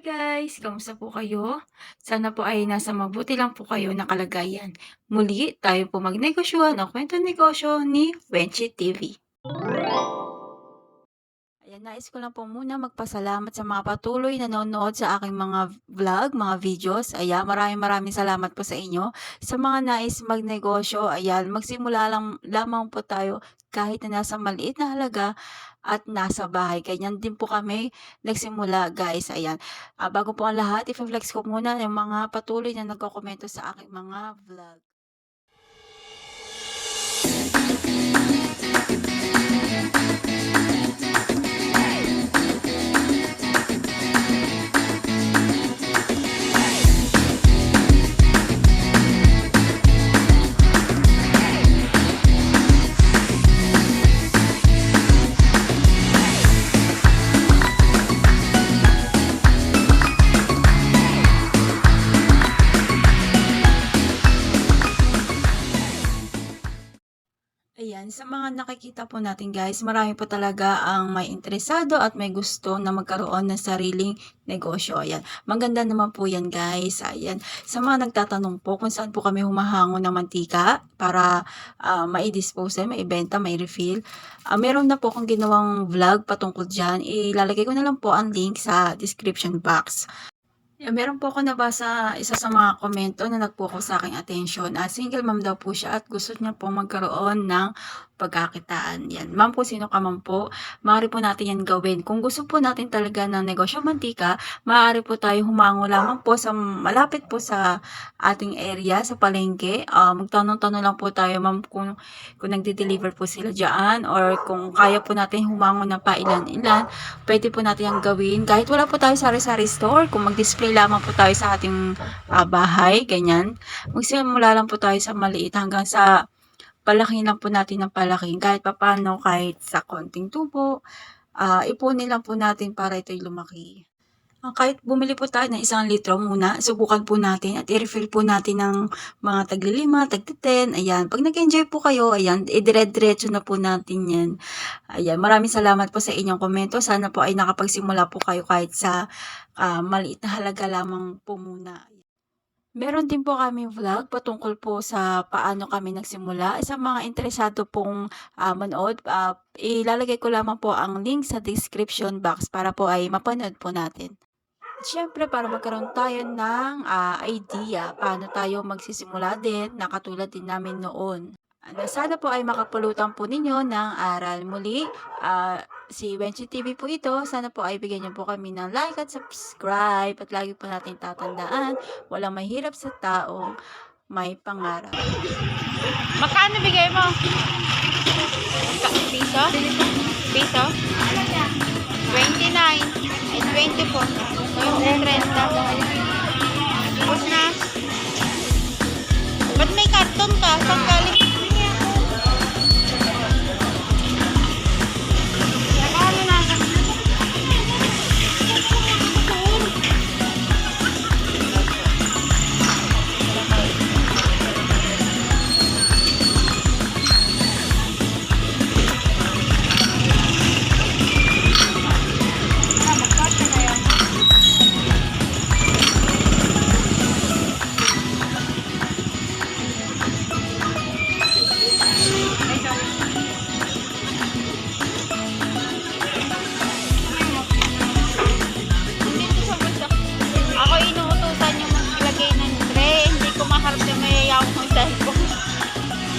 Guys, kamusta po kayo? Sana po ay nasa mabuti lang po kayo na kalagayan. Muli tayo po magnegosyohan o kwento negosyo ni Wenchi TV. Ayan, nais ko lang po muna magpasalamat sa mga patuloy na nanonood sa aking mga vlog, mga videos. Ayan, maraming salamat po sa inyo. Sa mga nais magnegosyo, ayan, magsimula lang lamang po tayo kahit na nasa maliit na halaga at nasa bahay. Ganyan din po kami nagsimula, guys. Ayan, bago po ang lahat, i-flex ko muna yung mga patuloy na nagko-komento sa aking mga vlog. Ayan, sa mga nakikita po natin guys, marami po talaga ang may interesado at may gusto na magkaroon ng sariling negosyo. Ayan, maganda naman po yan guys. Ayan, sa mga nagtatanong po kung saan po kami humahango ng mantika para mai-dispose, maibenta, mai-refill. Meron na po akong ginawang vlog patungkol dyan. Ilalagay ko na lang po ang link sa description box. Meron po ako nabasa isa sa mga komento na nag-focus sa aking atensyon. Single mom daw po siya at gusto niya po magkaroon ng pagkakitaan. Yan. Ma'am po, sino ka man po, maaari po natin yan gawin. Kung gusto po natin talaga ng negosyo mantika, maaari po tayo humango lamang po sa malapit po sa ating area, sa palengke. Magtanong-tanong lang po tayo, ma'am, kung nagde-deliver po sila dyan or kung kaya po natin humango ng pailan-ilan, pwede po natin yung gawin. Kahit wala po tayo sari-sari store, kung mag-display lamang po tayo sa ating bahay, ganyan. Magsimula lang po tayo sa maliit hanggang sa palaki lang po natin ng palaki. Kahit papano, kahit sa konting tubo, ipunin lang po natin para ito'y lumaki. Kahit bumili po tayo ng 1 litro muna, subukan po natin at i-refill po natin ng mga tagli-5, tagli-10. Ayan, pag nag-enjoy po kayo, ayan, dire-diretso na po natin yan. Ayan, maraming salamat po sa inyong komento. Sana po ay nakapagsimula po kayo kahit sa maliit na halaga lamang po muna. Meron din po kami vlog patungkol po sa paano kami nagsimula. Sa mga interesado pong manood, ilalagay ko lamang po ang link sa description box para po ay mapanood po natin. Siyempre, para magkaroon tayo ng idea paano tayo magsisimula din na katulad din namin noon. Sana po ay makapulutan po ninyo ng aral. Muli, si Wenchi TV po ito. Sana po ay bigyan niyo po kami ng like at subscribe. At lagi po natin tatandaan, walang mahirap sa taong may pangarap. Magkano bigay mo? Piso? Piso? 29. Ay, 24. Yung 30. Tapos na. Ba't may karton ka? Saan galing? Nakano na? Dito sa bulsa. Ako inuutusan yung maglagay ng tray. Hindi ko maharap yung mayayawang ng cellphone.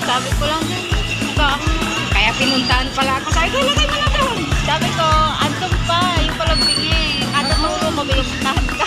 Sabi ko lang din. Kaya pinuntahan pala ako. Sabi ko, lagay mo na doon. Sabi ko, andun pa. Yung palang bingi. Kada turo mo, may puntahan ka.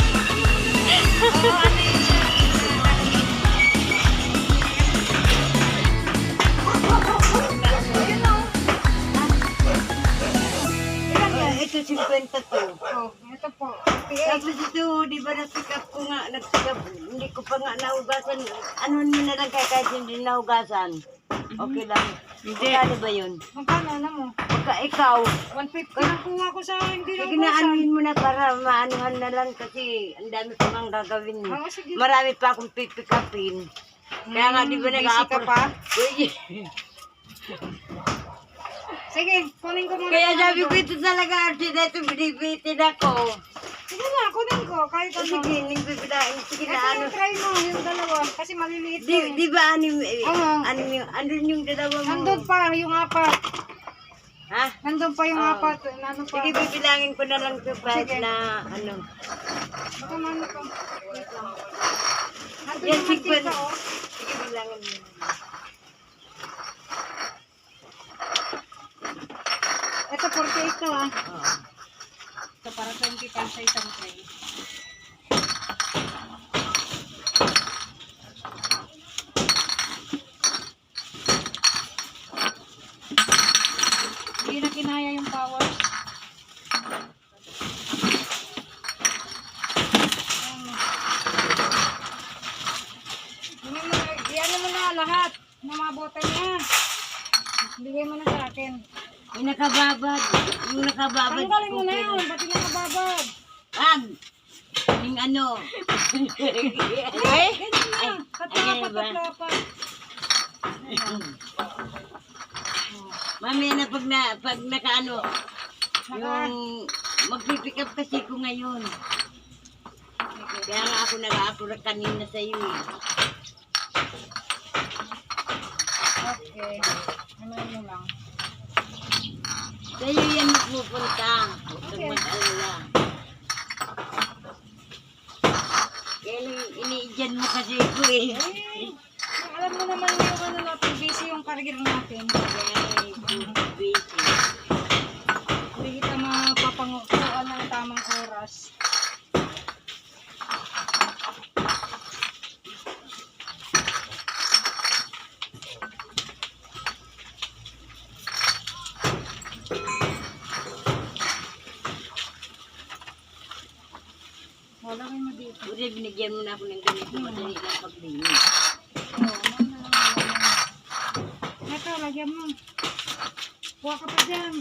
Ito 50 to. Oh, ito po. Tapos ito, di ba nasikap ko nga, nagsikap, hindi ko pa nga nahugasan. Ano mo na lang kahit hindi nahugasan. Okay lang. Magkano ba yun? Magkano na mo? Pagka ikaw, 150 lang kuha ko sa hindi sige na anuhin mo na para maanuhan na lang kasi ang dami ko nga gagawin. Oo, sige. Marami pa akong pipikapin. Kaya nga di ba busy ka nag-aapon pa? Uy, Sige, kunin ko muna. kaya yung sabi ano ko ito talaga, Archie, na ito binibitin ako. Sige na, kunin ko. ko, kahit ano. Sige, nagbibilain. Sige na Ito ano. yung try mo, yung dalawa. Kasi maliliit Di, ko eh. di ba Oo. andun yung dalawa mo? Nandun pa yung apat. Ha? Nandun pa yung Oo. apat. Nandun pa. Sige, bibilangin ko na lang ito kahit Sige. na ano. Baka mano pa. Wait lang. Nandun Yan, yung sige. mantika, oh. Sige, bilangin mo. Ito, 48 to ah. Oo. Ito, para 25 sa isang tray. Hindi na kinaya yung power. Iyan mo na lahat ng mga bote niya. Bigay mo na sa akin. Yung nakababad. Yung nakababad. Tanggalin mo na yun. Ba't yung nakababad? Pag! Yung ano. Ay, ganyan na. Ay, Katapat ba? at lapat. Mamaya na pag nakaano. Naka- Yung magpipick up kasi ko ngayon. Kaya nga ako nag-aakura kanina sa iyo eh. Okay. Ano mo lang. Sa iyo yan magpupunta. Huwag kang Okay. mag-alala. Kaya iniidyan mo kasi ko eh. Alam mo naman yung ano natin, busy yung career natin. Kaya busy. Hindi kita mapapangukuhan ng tamang oras. Wala kayo mo dito. Uri, binigyan mo na ako ng ganito. Madali lang paglinis. Ito, lagyan mo. Kuha ka pa dyan.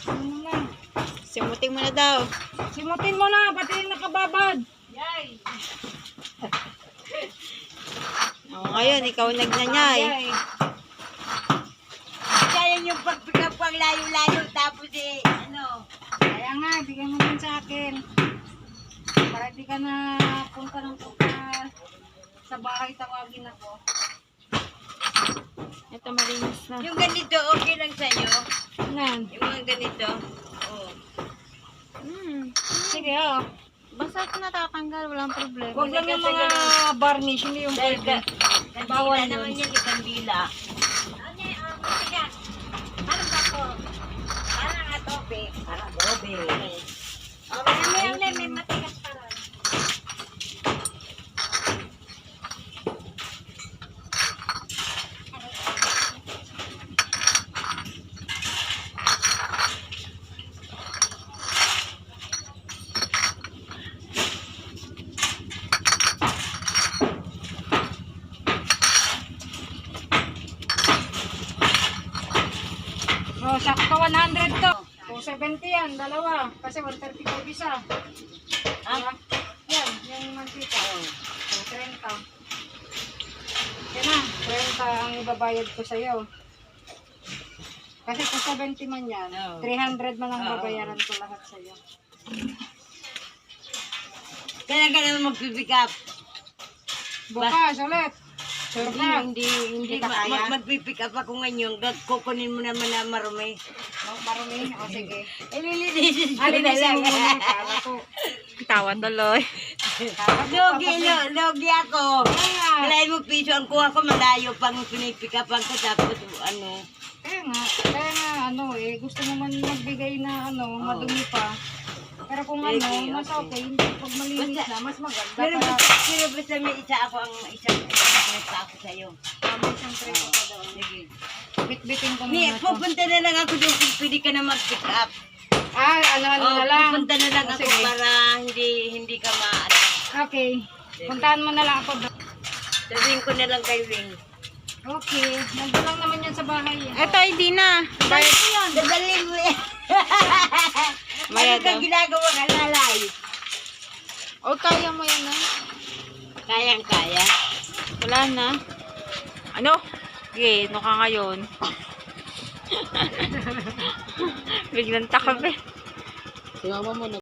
Ano mo lang. Simuting mo na daw. Simutin mo na, pati yung nakababad. Ngayon, ikaw nagnanyay. Yay. Kaya yung pag-pick up ang layo-layo tapos eh, ano. Kaya nga, bigyan mo din sa akin. Para di ka na punta ng punta sa bahay, tawagin ako. Ito, malinis na. Yung ganito, okay lang sa'yo. Nan. Yung mga ganito. Oh. Sige, oh. Basta ito natatanggal, walang problema. Huwag lang yung mga varnish, hindi yung Dahil pwede. kandila Bawal yun. naman yan, kandila. Parang ako. Parang atope. Parang adobe. May matigas pa rin. Oh, sakto 100 to. 270 yan, dalawa. Kasi 135 isa. Ah? Yan, yung mantika. 30. Yan na, 30 ang ibabayad ko sa'yo. Kasi kung 70 man yan, Oo. 300 man ang Oo. babayaran ko lahat sa'yo. Kailan ka naman mag-pick up? Bukas ulit. Sure ka? Hindi ka kaya? mag-pick up ako ngayon. Kukunin mo naman na marumi. Marumi? O sige. Ililinisin ko na Alinisin lang. mo muna yung kala ko. Tawa tuloy. Logi ako. Kalay mo piso ang kuha ko malayo pang pinipick up ko tapos ano. Kaya nga, ano eh, gusto naman magbigay na ano, madumi pa. Pero kung ano, Sige, mas okay. okay, hindi pag malinis na, mas maganda. Pero Para basta may isa ako ang isang ako sa'yo. may isang tray ko pa doon. Sige. Bit-bitin ko Ni, muna to. pupunta na lang ako doon kung pwede ka na mag-pick up. Ano Oh, na lang. pupunta na lang O, ako sige. para hindi ka Okay. Puntahan mo na lang ako doon. sabihin ko na lang kay Wing. Okay. Nandun lang naman yan sa bahay. Ito, hindi na. Bayad ko yan. Dadalhin mo yan. Bayad Ano kang daw. ginagawa ka lalay? O, kaya mo yan na. Kayang-kaya. Wala na. Ano? Okay, ano ka ngayon? Biglang takabi. Si mama mo na.